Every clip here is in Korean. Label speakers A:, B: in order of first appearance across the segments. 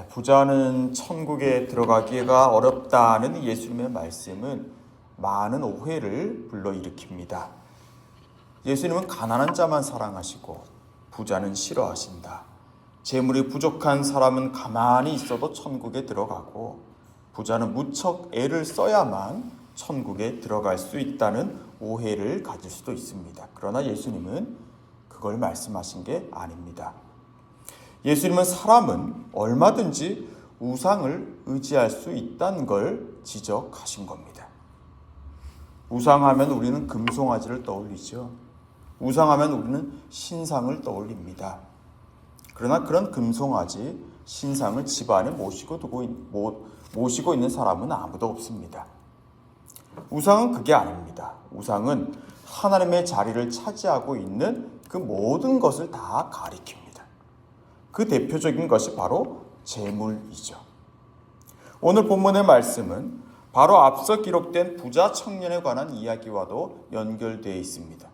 A: 부자는 천국에 들어가기가 어렵다는 예수님의 말씀은 많은 오해를 불러일으킵니다. 예수님은 가난한 자만 사랑하시고 부자는 싫어하신다. 재물이 부족한 사람은 가만히 있어도 천국에 들어가고 부자는 무척 애를 써야만 천국에 들어갈 수 있다는 오해를 가질 수도 있습니다. 그러나 예수님은 그걸 말씀하신 게 아닙니다. 예수님은 사람은 얼마든지 우상을 의지할 수 있다는 걸 지적하신 겁니다. 우상하면 우리는 금송아지를 떠올리죠. 우상하면 우리는 신상을 떠올립니다. 그러나 그런 금송아지, 신상을 집안에 모시고 있는 사람은 아무도 없습니다. 우상은 그게 아닙니다. 우상은 하나님의 자리를 차지하고 있는 그 모든 것을 다 가리킵니다. 그 대표적인 것이 바로 재물이죠. 오늘 본문의 말씀은 바로 앞서 기록된 부자 청년에 관한 이야기와도 연결되어 있습니다.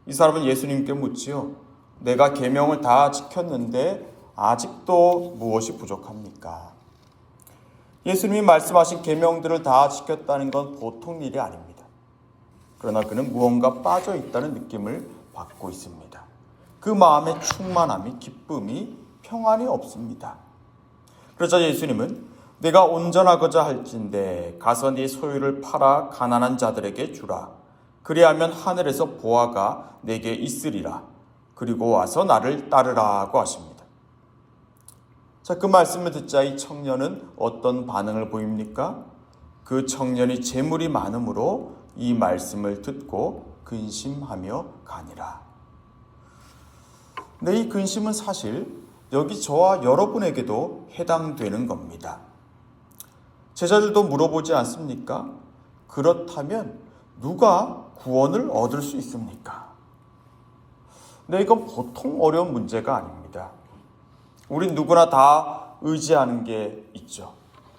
A: 이 사람은 예수님께 묻지요. 내가 계명을 다 지켰는데 아직도 무엇이 부족합니까? 예수님이 말씀하신 계명들을 다 지켰다는 건 보통 일이 아닙니다. 그러나 그는 무언가 빠져 있다는 느낌을 받고 있습니다. 그 마음에 충만함이, 기쁨이, 평안이 없습니다. 그러자 예수님은 내가 온전하고자 할진대 가서 네 소유를 팔아 가난한 자들에게 주라. 그리하면 하늘에서 보화가 내게 있으리라. 그리고 와서 나를 따르라고 하십니다. 자, 그 말씀을 듣자 이 청년은 어떤 반응을 보입니까? 그 청년이 재물이 많으므로 이 말씀을 듣고 근심하며 가니라. 네, 이 근심은 사실 여기 저와 여러분에게도 해당되는 겁니다. 제자들도 물어보지 않습니까? 그렇다면 누가 구원을 얻을 수 있습니까? 네, 이건 보통 어려운 문제가 아닙니다. 우린 누구나 다 의지하는 게 있죠.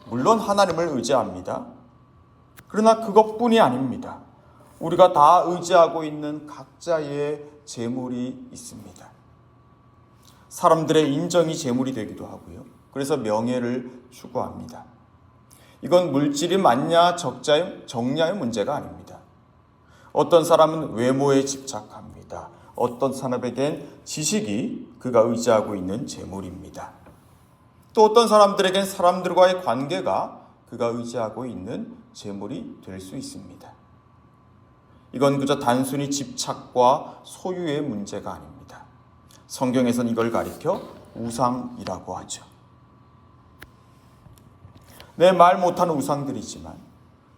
A: 물론 하나님을 의지합니다. 그러나 그것뿐이 아닙니다. 우리가 다 의지하고 있는 각자의 재물이 있습니다. 사람들의 인정이 재물이 되기도 하고요. 그래서 명예를 추구합니다. 이건 물질이 많냐 적냐의 문제가 아닙니다. 어떤 사람은 외모에 집착합니다. 어떤 사람에겐 지식이 그가 의지하고 있는 재물입니다. 또 어떤 사람들에겐 사람들과의 관계가 그가 의지하고 있는 재물이 될 수 있습니다. 이건 그저 단순히 집착과 소유의 문제가 아닙니다. 성경에서는 이걸 가리켜 우상이라고 하죠. 내 말 못하는 우상들이지만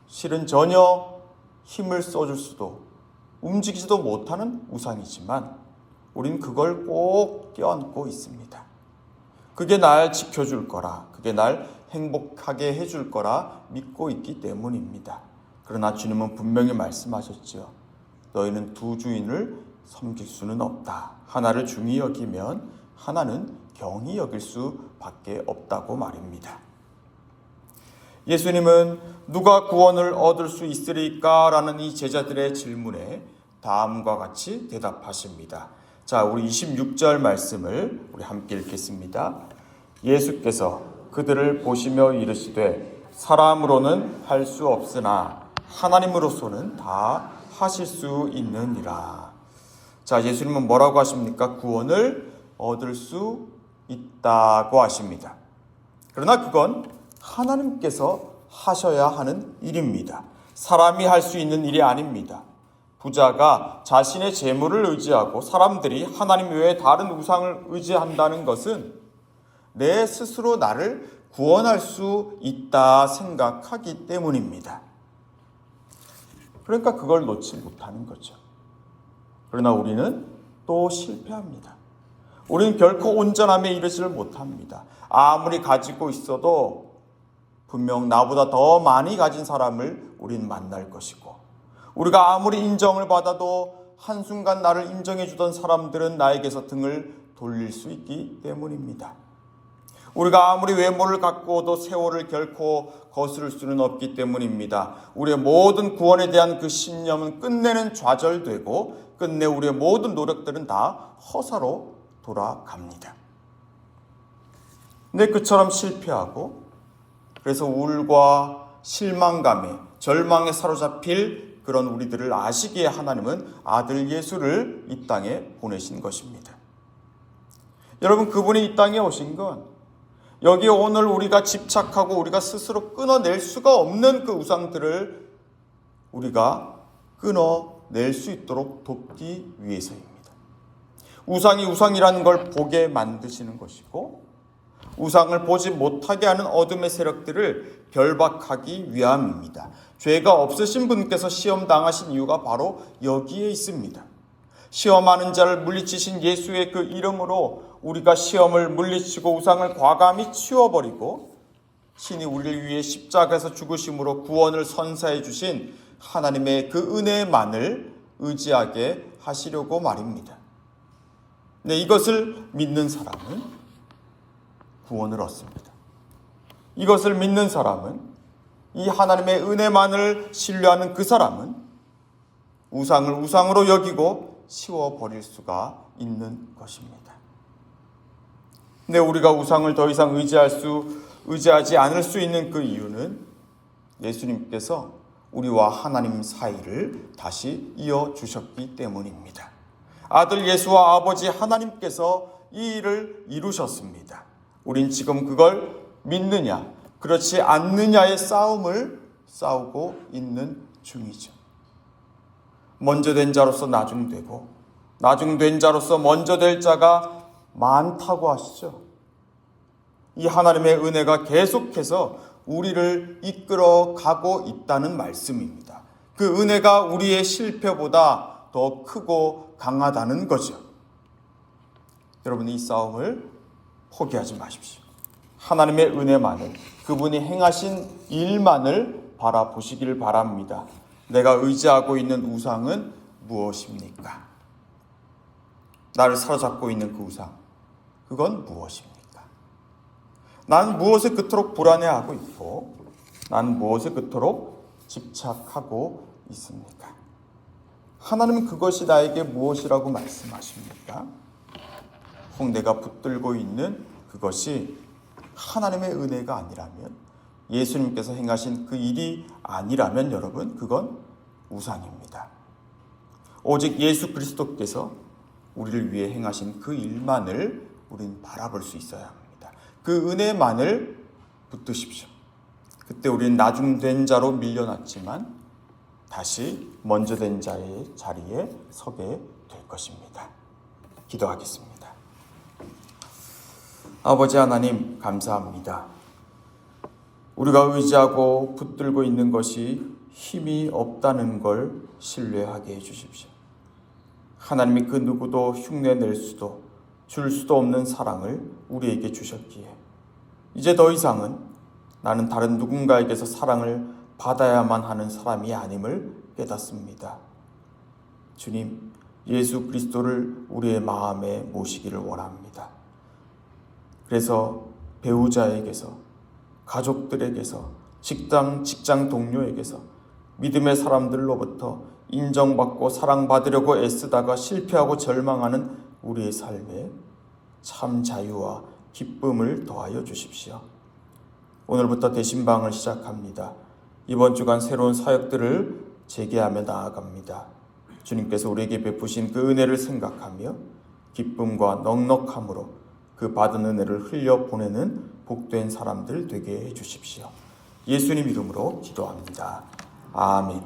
A: 실은 전혀 힘을 써줄 수도 움직이지도 못하는 우상이지만 우린 그걸 꼭 껴안고 있습니다. 그게 날 지켜줄 거라, 그게 날 행복하게 해줄 거라 믿고 있기 때문입니다. 그러나 주님은 분명히 말씀하셨죠. 너희는 두 주인을 섬길 수는 없다. 하나를 중히 여기면 하나는 경히 여길 수밖에 없다고 말입니다. 예수님은 누가 구원을 얻을 수 있으리까? 라는 이 제자들의 질문에 다음과 같이 대답하십니다. 자, 우리 26절 말씀을 우리 함께 읽겠습니다. 예수께서 그들을 보시며 이르시되 사람으로는 할 수 없으나 하나님으로서는 다 하실 수 있느니라. 자, 예수님은 뭐라고 하십니까? 구원을 얻을 수 있다고 하십니다. 그러나 그건 하나님께서 하셔야 하는 일입니다. 사람이 할 수 있는 일이 아닙니다. 부자가 자신의 재물을 의지하고 사람들이 하나님 외에 다른 우상을 의지한다는 것은 내 스스로 나를 구원할 수 있다 생각하기 때문입니다. 그러니까 그걸 놓지 못하는 거죠. 그러나 우리는 또 실패합니다. 우리는 결코 온전함에 이르지를 못합니다. 아무리 가지고 있어도 분명 나보다 더 많이 가진 사람을 우린 만날 것이고, 우리가 아무리 인정을 받아도 한순간 나를 인정해 주던 사람들은 나에게서 등을 돌릴 수 있기 때문입니다. 우리가 아무리 외모를 갖고도 세월을 결코 거스를 수는 없기 때문입니다. 우리의 모든 구원에 대한 그 신념은 끝내는 좌절되고 끝내 우리의 모든 노력들은 다 허사로 돌아갑니다. 근데 그처럼 실패하고 그래서 우울과 실망감에 절망에 사로잡힐 그런 우리들을 아시기에 하나님은 아들 예수를 이 땅에 보내신 것입니다. 여러분, 그분이 이 땅에 오신 건 여기 오늘 우리가 집착하고 우리가 스스로 끊어낼 수가 없는 그 우상들을 우리가 끊어낼 수 있도록 돕기 위해서입니다. 우상이 우상이라는 걸 보게 만드시는 것이고 우상을 보지 못하게 하는 어둠의 세력들을 결박하기 위함입니다. 죄가 없으신 분께서 시험 당하신 이유가 바로 여기에 있습니다. 시험하는 자를 물리치신 예수의 그 이름으로 우리가 시험을 물리치고 우상을 과감히 치워버리고 신이 우리를 위해 십자가에서 죽으심으로 구원을 선사해 주신 하나님의 그 은혜만을 의지하게 하시려고 말입니다. 네, 이것을 믿는 사람은 구원을 얻습니다. 이것을 믿는 사람은, 이 하나님의 은혜만을 신뢰하는 그 사람은 우상을 우상으로 여기고 치워버릴 수가 있는 것입니다. 근데 우리가 우상을 더 이상 의지하지 않을 수 있는 그 이유는 예수님께서 우리와 하나님 사이를 다시 이어주셨기 때문입니다. 아들 예수와 아버지 하나님께서 이 일을 이루셨습니다. 우린 지금 그걸 믿느냐, 그렇지 않느냐의 싸움을 싸우고 있는 중이죠. 먼저 된 자로서 나중되고 나중된 자로서 먼저 될 자가 많다고 하시죠. 이 하나님의 은혜가 계속해서 우리를 이끌어 가고 있다는 말씀입니다. 그 은혜가 우리의 실패보다 더 크고 강하다는 거죠. 여러분, 이 싸움을 포기하지 마십시오. 하나님의 은혜만을, 그분이 행하신 일만을 바라보시길 바랍니다. 내가 의지하고 있는 우상은 무엇입니까? 나를 사로잡고 있는 그 우상, 그건 무엇입니까? 나는 무엇에 그토록 불안해하고 있고 나는 무엇에 그토록 집착하고 있습니까? 하나님은 그것이 나에게 무엇이라고 말씀하십니까? 혹 내가 붙들고 있는 그것이 하나님의 은혜가 아니라면, 예수님께서 행하신 그 일이 아니라면 여러분, 그건 우상입니다. 오직 예수 그리스도께서 우리를 위해 행하신 그 일만을 우리는 바라볼 수 있어야 합니다. 그 은혜만을 붙드십시오. 그때 우리는 나중된 자로 밀려났지만 다시 먼저 된 자의 자리에 서게 될 것입니다. 기도하겠습니다. 아버지 하나님, 감사합니다. 우리가 의지하고 붙들고 있는 것이 힘이 없다는 걸 신뢰하게 해주십시오. 하나님이 그 누구도 흉내낼 수도 줄 수도 없는 사랑을 우리에게 주셨기에 이제 더 이상은 나는 다른 누군가에게서 사랑을 받아야만 하는 사람이 아님을 깨닫습니다. 주님, 예수 그리스도를 우리의 마음에 모시기를 원합니다. 그래서 배우자에게서, 가족들에게서, 직장 동료에게서, 믿음의 사람들로부터 인정받고 사랑받으려고 애쓰다가 실패하고 절망하는 우리의 삶에 참 자유와 기쁨을 더하여 주십시오. 오늘부터 대신방을 시작합니다. 이번 주간 새로운 사역들을 재개하며 나아갑니다. 주님께서 우리에게 베푸신 그 은혜를 생각하며 기쁨과 넉넉함으로 그 받은 은혜를 흘려보내는 복된 사람들 되게 해주십시오. 예수님 이름으로 기도합니다. 아멘.